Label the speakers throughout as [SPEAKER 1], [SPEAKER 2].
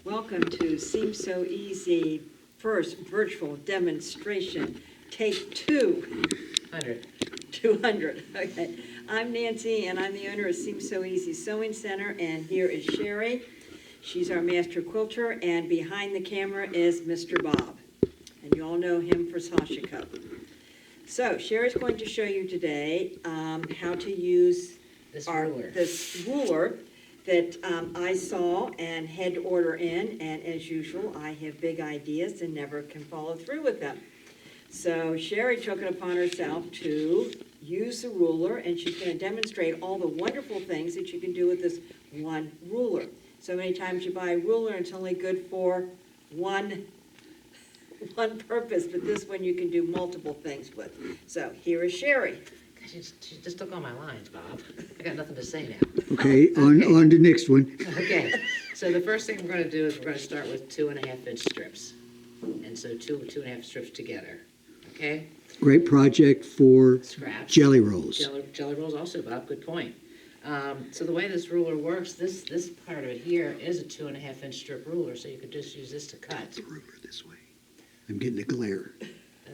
[SPEAKER 1] Welcome to Seems So Easy first virtual demonstration, take
[SPEAKER 2] 100.
[SPEAKER 1] 200. Okay. I'm Nancy, and I'm the owner of Seems So Easy Sewing Center, and here is Sherry. She's our master quilter, and behind the camera is Mr. Bob, and you all know him for Sashiko. So Sherry's going to show you today how to use
[SPEAKER 2] This
[SPEAKER 1] ruler that I saw and had to order in, and as usual, I have big ideas and never can follow through with them. So Sherry took it upon herself to use the ruler, and she's going to demonstrate all the wonderful things that you can do with this one ruler. So many times you buy a ruler and it's only good for one purpose, but this one you can do multiple things with. So here is Sherry.
[SPEAKER 2] She just took all my lines, Bob. I got nothing to say now.
[SPEAKER 3] Okay, on to the next one.
[SPEAKER 2] Okay, so the first thing we're going to do is we're going to start with 2.5-inch strips. And so 2.5 strips together. Okay?
[SPEAKER 3] Great project for
[SPEAKER 2] Scraps.
[SPEAKER 3] jelly rolls.
[SPEAKER 2] Jelly rolls also, Bob. Good point. So the way this ruler works, this part of it here is a 2.5-inch strip ruler, so you could just use this to cut.
[SPEAKER 3] The ruler this way. I'm getting a glare.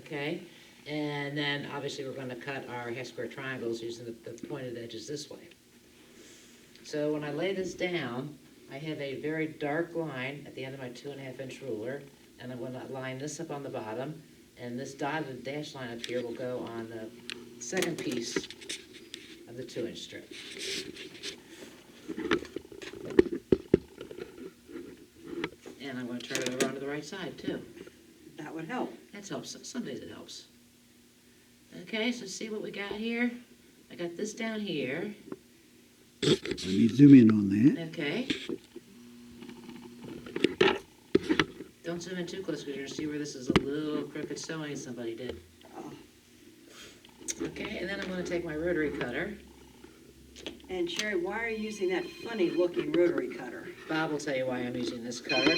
[SPEAKER 2] Okay? And then obviously we're going to cut our half square triangles using the pointed edges this way. So when I lay this down, I have a very dark line at the end of my 2.5-inch ruler, and I'm going to line this up on the bottom, and this dotted dash line up here will go on the second piece of the 2-inch strip. And I'm going to turn it over onto the right side too.
[SPEAKER 1] That would help.
[SPEAKER 2] That helps. Some days it helps. Okay, so see what we got here? I got this down here.
[SPEAKER 3] Let me zoom in on that.
[SPEAKER 2] Okay. Don't zoom in too close because you're going to see where this is a little crooked sewing somebody did. Okay, and then I'm going to take my rotary cutter.
[SPEAKER 1] And Sherry, why are you using that funny looking rotary cutter?
[SPEAKER 2] Bob will tell you why I'm using this cutter.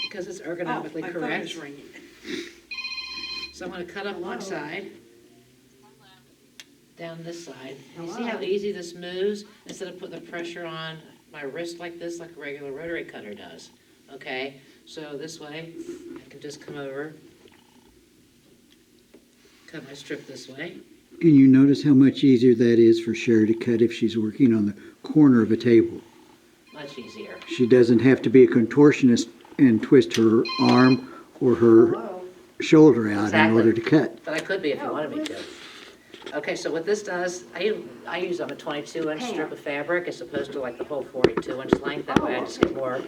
[SPEAKER 2] Because it's ergonomically
[SPEAKER 1] my phone
[SPEAKER 2] correct.
[SPEAKER 1] is ringing.
[SPEAKER 2] So I'm going to cut up one side. Down this side. You see
[SPEAKER 1] Hello.
[SPEAKER 2] how easy this moves? Instead of putting the pressure on my wrist like this, like a regular rotary cutter does. Okay, so this way, I can just come over, cut my strip this way.
[SPEAKER 3] And you notice how much easier that is for Sherry to cut if she's working on the corner of a table.
[SPEAKER 2] Much easier.
[SPEAKER 3] She doesn't have to be a contortionist and twist her arm or her shoulder out in
[SPEAKER 2] Exactly.
[SPEAKER 3] order to cut.
[SPEAKER 2] But I could be if you wanted me to. Okay, so what this does, I use a 22-inch strip of fabric as opposed to like the whole 42-inch length. That way I just get more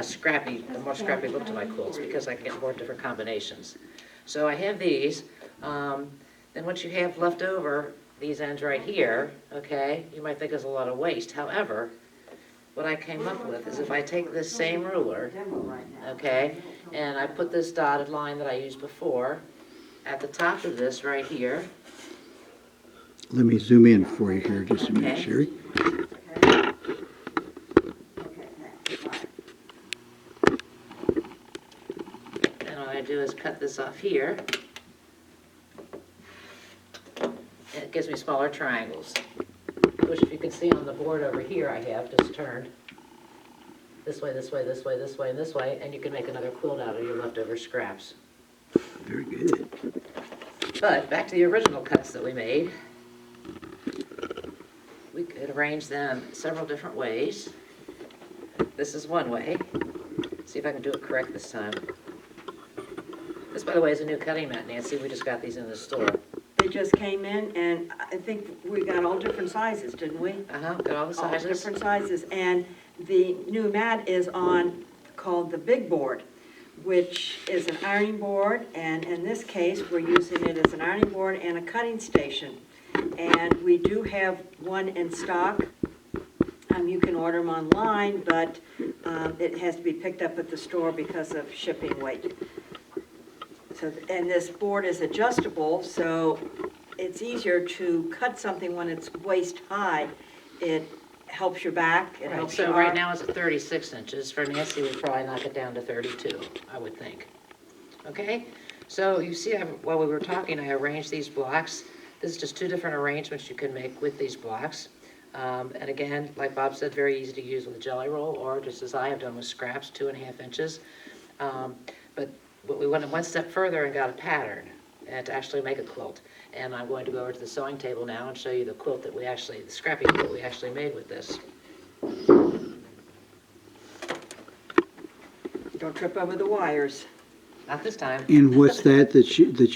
[SPEAKER 2] scrappy, a more scrappy look to my quilts because I can get more different combinations. So I have these. Then what you have left over, these ends right here, okay, you might think is a lot of waste. However, what I came up with is if I take this same ruler, okay, and I put this dotted line that I used before at the top of this right here.
[SPEAKER 3] Let me zoom in for you here just a minute,
[SPEAKER 2] Okay.
[SPEAKER 3] Sherry.
[SPEAKER 2] And what I do is cut this off here. And it gives me smaller triangles, which if you can see on the board over here, I have just turned this way, this way, this way, this way, and this way, and you can make another quilt out of your leftover scraps.
[SPEAKER 3] Very good.
[SPEAKER 2] But back to the original cuts that we made. We could arrange them several different ways. This is one way. See if I can do it correct this time. This, by the way, is a new cutting mat, Nancy. We just got these in the store.
[SPEAKER 1] They just came in, and I think we got all different sizes, didn't we?
[SPEAKER 2] Got all the
[SPEAKER 1] All
[SPEAKER 2] sizes.
[SPEAKER 1] different sizes, and the new mat is on, called the big board, which is an ironing board, and in this case, we're using it as an ironing board and a cutting station. And we do have one in stock. You can order them online, but it has to be picked up at the store because of shipping weight. So, and this board is adjustable, so it's easier to cut something when it's waist high. It helps your back, it
[SPEAKER 2] Right,
[SPEAKER 1] helps
[SPEAKER 2] so
[SPEAKER 1] your
[SPEAKER 2] right
[SPEAKER 1] arm.
[SPEAKER 2] now it's at 36 inches. For Nancy, we'd probably knock it down to 32, I would think. Okay, so you see while we were talking, I arranged these blocks. This is just two different arrangements you can make with these blocks. And again, like Bob said, very easy to use with a jelly roll, or just as I have done with scraps, 2.5 inches. But we went one step further and got a pattern and to actually make a quilt. And I'm going to go over to the sewing table now and show you the quilt that the scrappy quilt we actually made with this.
[SPEAKER 1] Don't trip over the wires.
[SPEAKER 2] Not this time.
[SPEAKER 3] And what's that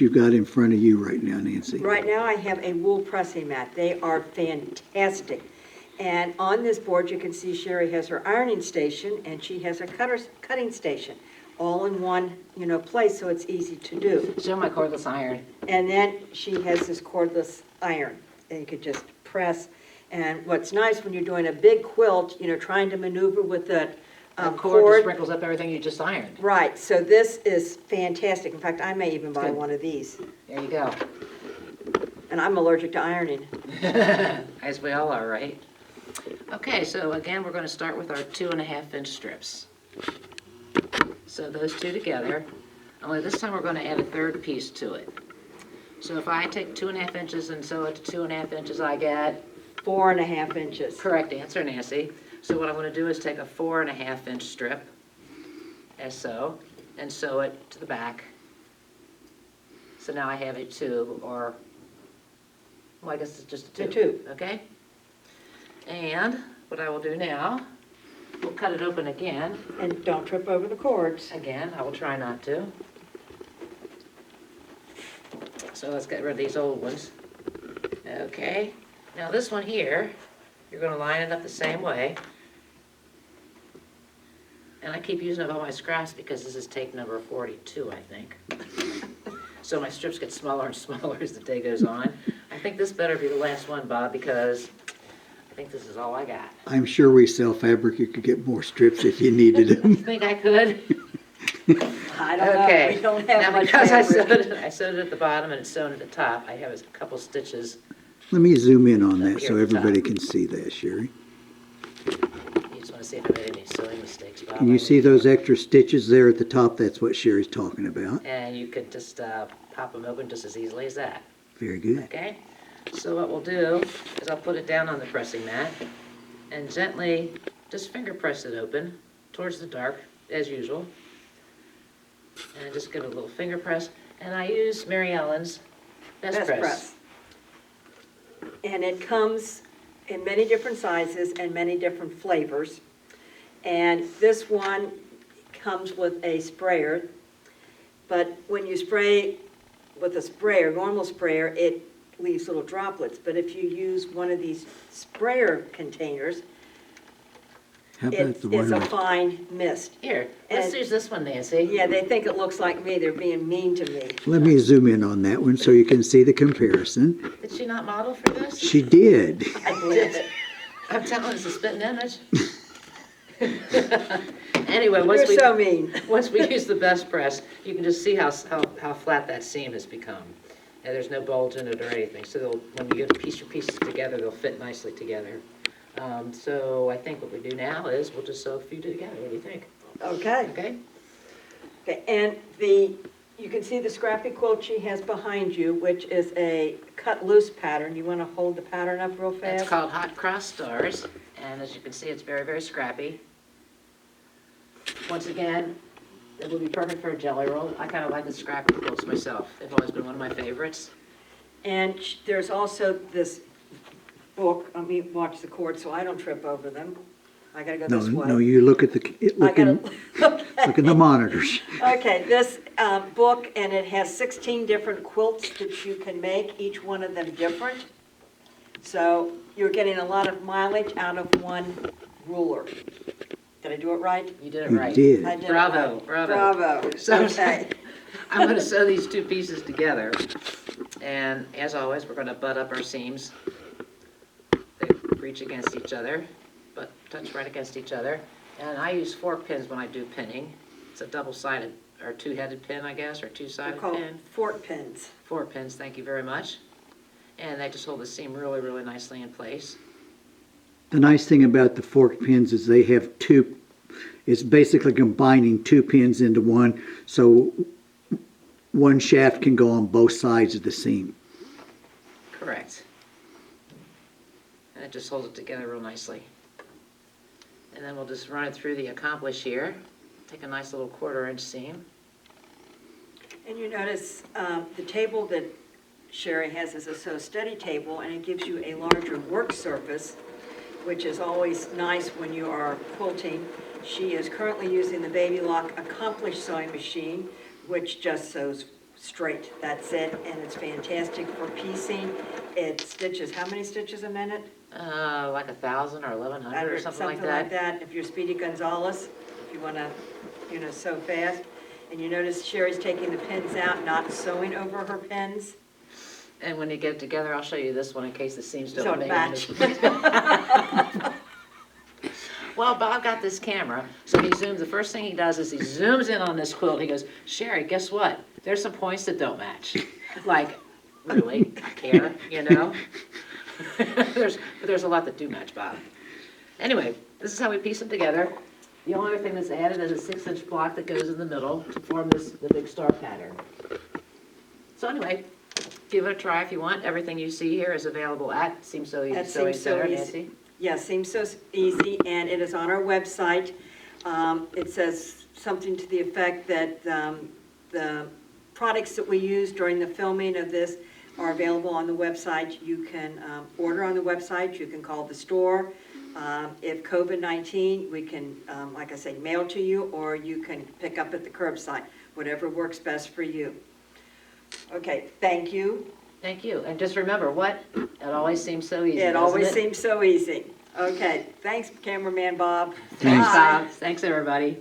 [SPEAKER 3] you've got in front of you right now, Nancy?
[SPEAKER 1] Right now I have a wool pressing mat. They are fantastic. And on this board you can see Sherry has her ironing station and she has her cutting station. All in one, place, so it's easy to do.
[SPEAKER 2] Show my cordless iron.
[SPEAKER 1] And then she has this cordless iron, and you could just press. And what's nice when you're doing a big quilt, trying to maneuver with the
[SPEAKER 2] Cord just
[SPEAKER 1] cord.
[SPEAKER 2] sprinkles up everything you just ironed.
[SPEAKER 1] Right, so this is fantastic. In fact, I may even buy
[SPEAKER 2] Good.
[SPEAKER 1] one of these.
[SPEAKER 2] There you go.
[SPEAKER 1] And I'm allergic to ironing.
[SPEAKER 2] As we all are, right? Okay, so again, we're going to start with our 2.5-inch strips. So those two together, only this time we're going to add a third piece to it. So if I take 2.5 inches and sew it to 2.5 inches, I get,
[SPEAKER 1] 4.5 inches.
[SPEAKER 2] correct answer, Nancy. So what I'm going to do is take a 4.5-inch strip, as so, and sew it to the back. So now I have a tube, or, well, I guess it's just a tube.
[SPEAKER 1] A tube.
[SPEAKER 2] Okay? And what I will do now, we'll cut it open again.
[SPEAKER 1] And don't trip over the cords.
[SPEAKER 2] Again, I will try not to. So let's get rid of these old ones. Okay, now this one here, you're going to line it up the same way. And I keep using up all my scraps because this is tape number 42, I think. So my strips get smaller and smaller as the day goes on. I think this better be the last one, Bob, because I think this is all I got.
[SPEAKER 3] I'm sure we sell fabric. You could get more strips if you needed
[SPEAKER 2] You
[SPEAKER 3] them.
[SPEAKER 2] think I could?
[SPEAKER 1] I don't know,
[SPEAKER 2] Okay.
[SPEAKER 1] we don't have
[SPEAKER 2] Now,
[SPEAKER 1] much
[SPEAKER 2] because
[SPEAKER 1] fabric.
[SPEAKER 2] I sewed it at the bottom and it's sewn at the top, I have a couple stitches.
[SPEAKER 3] Let me zoom in on that
[SPEAKER 2] Up here
[SPEAKER 3] so
[SPEAKER 2] at the top.
[SPEAKER 3] everybody can see that, Sherry.
[SPEAKER 2] You just want to see if I made any sewing mistakes, Bob.
[SPEAKER 3] Can you see those extra stitches there at the top? That's what Sherry's talking about.
[SPEAKER 2] And you could just pop them open just as easily as that,
[SPEAKER 3] Very good.
[SPEAKER 2] okay? So what we'll do is I'll put it down on the pressing mat and gently just finger press it open towards the dark, as usual. And just give it a little finger press. And I use Mary Ellen's Best Press.
[SPEAKER 1] And it comes in many different sizes and many different flavors. And this one comes with a sprayer, but when you spray with a sprayer, normal sprayer, it leaves little droplets. But if you use one of these sprayer containers,
[SPEAKER 3] How about
[SPEAKER 1] it's
[SPEAKER 3] the one?
[SPEAKER 1] a fine mist.
[SPEAKER 2] Here, let's
[SPEAKER 1] And-
[SPEAKER 2] use this one, Nancy.
[SPEAKER 1] Yeah, they think it looks like me, they're being mean to me.
[SPEAKER 3] Let me zoom in on that one so you can see the comparison.
[SPEAKER 2] Did she not model for this?
[SPEAKER 3] She did.
[SPEAKER 1] I did.
[SPEAKER 2] I'm telling you, it's a spitting image. Anyway,
[SPEAKER 1] You're so mean.
[SPEAKER 2] once we use the Best Press, you can just see how flat that seam has become. And there's no bulge in it or anything, so when you get your pieces together, they'll fit nicely together. So I think what we do now is we'll just sew a few together. What do you think?
[SPEAKER 1] Okay.
[SPEAKER 2] Okay?
[SPEAKER 1] Okay, and you can see the scrappy quilt she has behind you, which is a cut loose pattern. You want to hold the pattern up real fast?
[SPEAKER 2] It's called Hot Cross Stars, and as you can see, it's very, very scrappy. Once again, it would be perfect for a jelly roll. I kind of like the scrappy quilts myself. They've always been one of my favorites.
[SPEAKER 1] And there's also this book, let me watch the cord so I don't trip over them. I gotta go
[SPEAKER 3] No,
[SPEAKER 1] this way.
[SPEAKER 3] no, you look at look
[SPEAKER 1] I
[SPEAKER 3] at the monitors.
[SPEAKER 1] Okay, this book, and it has 16 different quilts that you can make, each one of them different. So you're getting a lot of mileage out of one ruler. Did I do it right?
[SPEAKER 2] You did it
[SPEAKER 3] You
[SPEAKER 2] right.
[SPEAKER 3] did.
[SPEAKER 1] I did it
[SPEAKER 2] Bravo,
[SPEAKER 1] right.
[SPEAKER 2] bravo.
[SPEAKER 1] Bravo,
[SPEAKER 2] So-
[SPEAKER 1] okay.
[SPEAKER 2] I'm going to sew these two pieces together, and as always, we're going to butt up our seams. They reach against each other, but touch right against each other. And I use fork pins when I do pinning. It's a double-sided, or two-headed pin, I guess, or
[SPEAKER 1] They're
[SPEAKER 2] two-sided
[SPEAKER 1] called
[SPEAKER 2] pin.
[SPEAKER 1] fork pins.
[SPEAKER 2] Fork pins, thank you very much. And they just hold the seam really, really nicely in place.
[SPEAKER 3] The nice thing about the fork pins is they have two, it's basically combining two pins into one, so one shaft can go on both sides of the seam.
[SPEAKER 2] Correct. And it just holds it together real nicely. And then we'll just run it through the accomplish here. Take a nice little 1/4 inch seam.
[SPEAKER 1] And you notice the table that Sherry has is a sew steady table, and it gives you a larger work surface, which is always nice when you are quilting. She is currently using the Baby Lock Accomplish sewing machine, which just sews straight. That's it, and it's fantastic for piecing. It stitches, how many stitches a minute?
[SPEAKER 2] Like 1,000 or 1,100 or something like that.
[SPEAKER 1] If you're Speedy Gonzalez, if you want to, sew fast. And you notice Sherry's taking the pins out, not sewing over her pins.
[SPEAKER 2] And when you get it together, I'll show you this one in case the seams don't
[SPEAKER 1] Don't
[SPEAKER 2] match.
[SPEAKER 1] match.
[SPEAKER 2] Well, Bob got this camera, so he zooms, the first thing he does is he zooms in on this quilt. He goes, Sherry, guess what? There's some points that don't match. Like, really? I care, There's a lot that do match, Bob. Anyway, this is how we piece them together. The only other thing that's added is a 6-inch block that goes in the middle to form the big star pattern. So anyway, give it a try if you want. Everything you see here is available at Seam So Easy
[SPEAKER 1] At
[SPEAKER 2] Sewing
[SPEAKER 1] Seam So
[SPEAKER 2] Center,
[SPEAKER 1] Easy.
[SPEAKER 2] Nancy.
[SPEAKER 1] Yeah, seems so easy, and it is on our website. It says something to the effect that the products that we use during the filming of this are available on the website. You can order on the website, you can call the store. If COVID-19, we can, like I say, mail to you, or you can pick up at the curbside, whatever works best for you. Okay, thank you.
[SPEAKER 2] Thank you. And just remember, what? It always seems so easy,
[SPEAKER 1] It
[SPEAKER 2] doesn't
[SPEAKER 1] always
[SPEAKER 2] it?
[SPEAKER 1] seems so easy. Okay, thanks, cameraman Bob.
[SPEAKER 2] Thanks,
[SPEAKER 1] Bye.
[SPEAKER 2] Bob. Thanks, everybody.